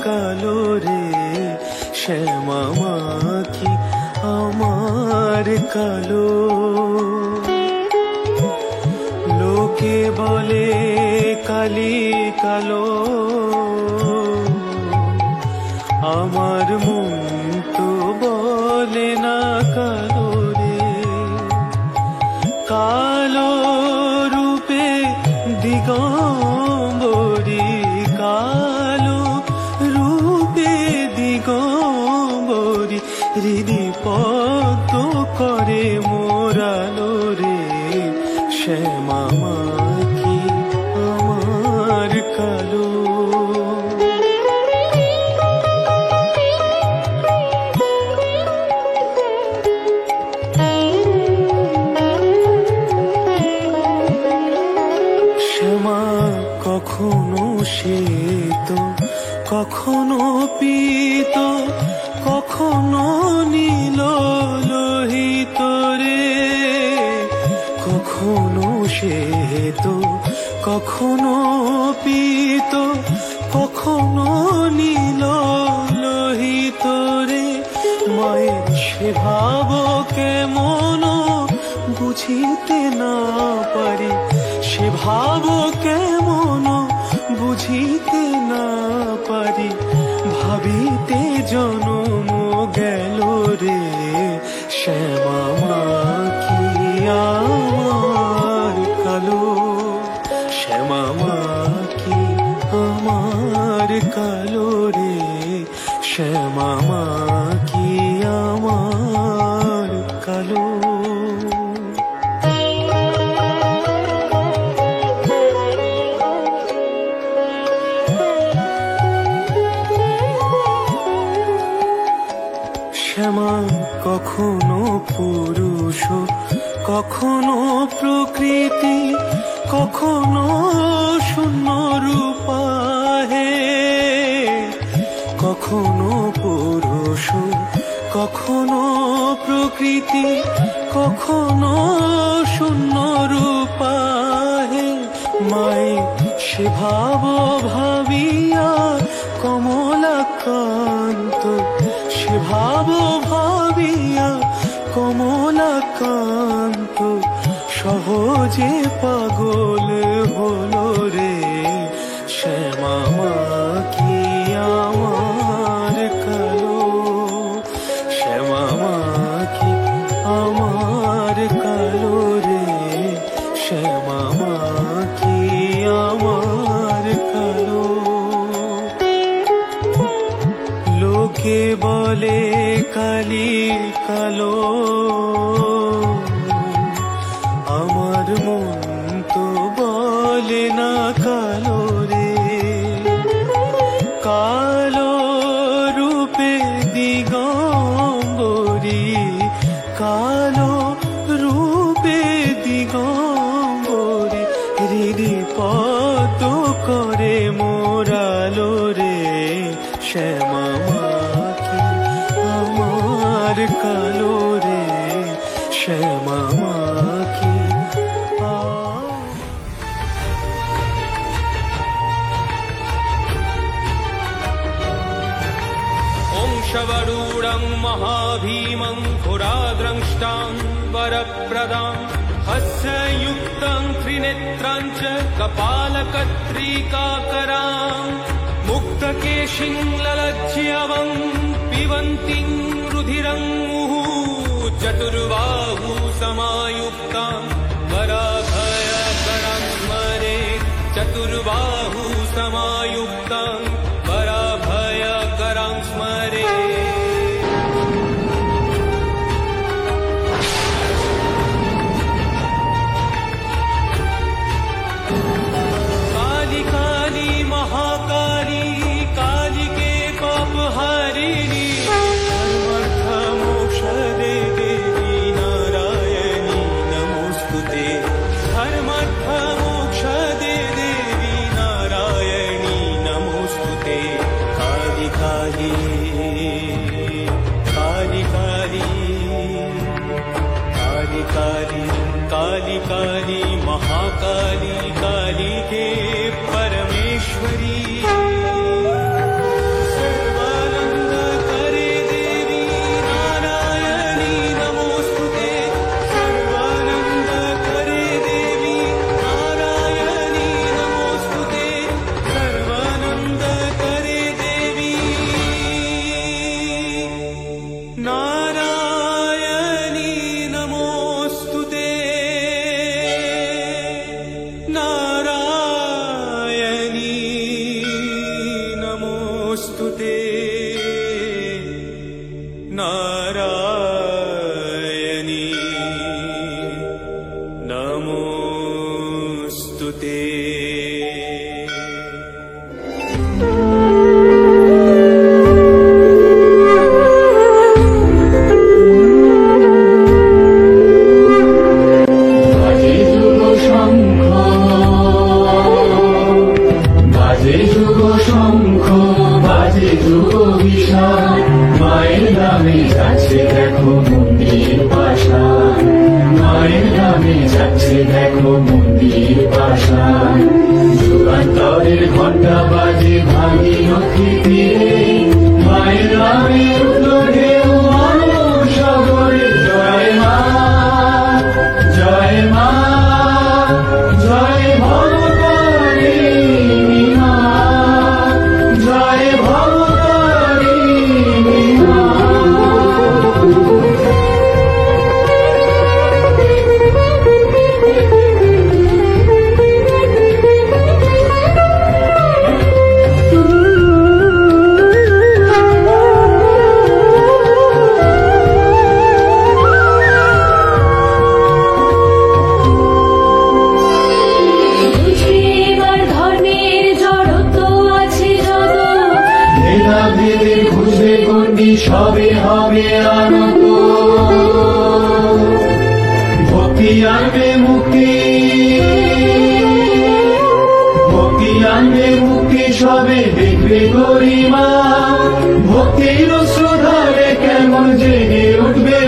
কালো রে, শ্যামা মাখি আমার কালো। লোকে বলে কালি কালো, আমার মন তো বলে না কালো রে। কালো রূপে দিগম্বরী, কালো রূপে দিগম্বরী, হৃদি পদ্ম করে মোরালো রে, শ্যামা মাখি আমার কালো। শ্যামা কখনো শ্বেত, কখনো পীত, কখনো নীল লোহিত রে। কখনো শ্বেত, কখনো পীত, কখনো নীল লোহিত রে। মায়ের সে ভাব কেমন বুঝিতে না পারি, সে ভাব কেমন বুঝিতে না পারি, ভাবিতে জনম গেল রে, শ্যামা মাখি আমার কালো, শ্যামা মাখি আমার কালো রে, শ্যামা মাখি আমার কালো। শ্যামা কখনো পুরুষ, কখনো প্রকৃতি, কখনো শূন্য রূপা হে। কখনো পুরুষ, কখনো প্রকৃতি, কখনো শূন্য রূপা হে। মাই সে ভাব ভাবিয়া কমলাকান্ত, সে ভাব ভাবিয়া কমলাকান্ত, সহজে পাগল হলো রে, শ্যামা মাখি আমার কালো, শ্যামা মাখি আমার কালো রে, শ্যামা মাখি আমার কালো। লোকে বলে কালি কালো, আমার মন তো বলে না কালো রে। কালো রূপে দিগম্বরী, কালো রূপে দিগম্বরী, হৃদি পদ্ম করে মোরালো রে, শ্যামা মাখি আমার কালো রে, শ্যামা মাখি। शवरूढं महाभीमं घोराद्रंष्टां वरप्रदां, हस्ययुक्तं त्रिनेत्रं च कपालकत्रिकाकरां, मुक्तकेशिं ललज्ज्यवं पिबन्तीं रुधिरं मुहुः, चतुर्बाहु समायुक्तां वराभयकरां स्मरेत्, चतुर्बाहु समायुक्तां वराभयकरां स्मरेत्। काली काली महाकाली, कालिके पापहारिणी, धर्मार्थ मोक्षदे देवी नारायणी नमोस्तुते, धर्मार्थ मोक्षदे देवी नारायणी नमोस्तुते। काली काली काली काली काली काली काली काली महाकाली, काली के परमेश्वरी। नारायणी नमोस्तुते। মায়ের নামে যাচ্ছে দেখো মন্দির পাশান, মায়ের নামে যাচ্ছে দেখো মন্দির পাশান। যুগান্তরের ঘন্টা বাজে ভাগীরথী তীরে, মায়ের নামে উঠল ঢেউ মানব সাগরে। জয় মা, জয় মা, জয় ভবতারিণী মা, জয় ভবতারিণী মা। ভেদাভেদের খুঁজবে গণ্ডি সবে হবে আনত, ভক্তি আনবে মুক্তি, ভক্তি আনবে মুক্তি সবে দেখবে গরিমা। ভক্তির শ্রদ্ধারে কেমন জেগে উঠবে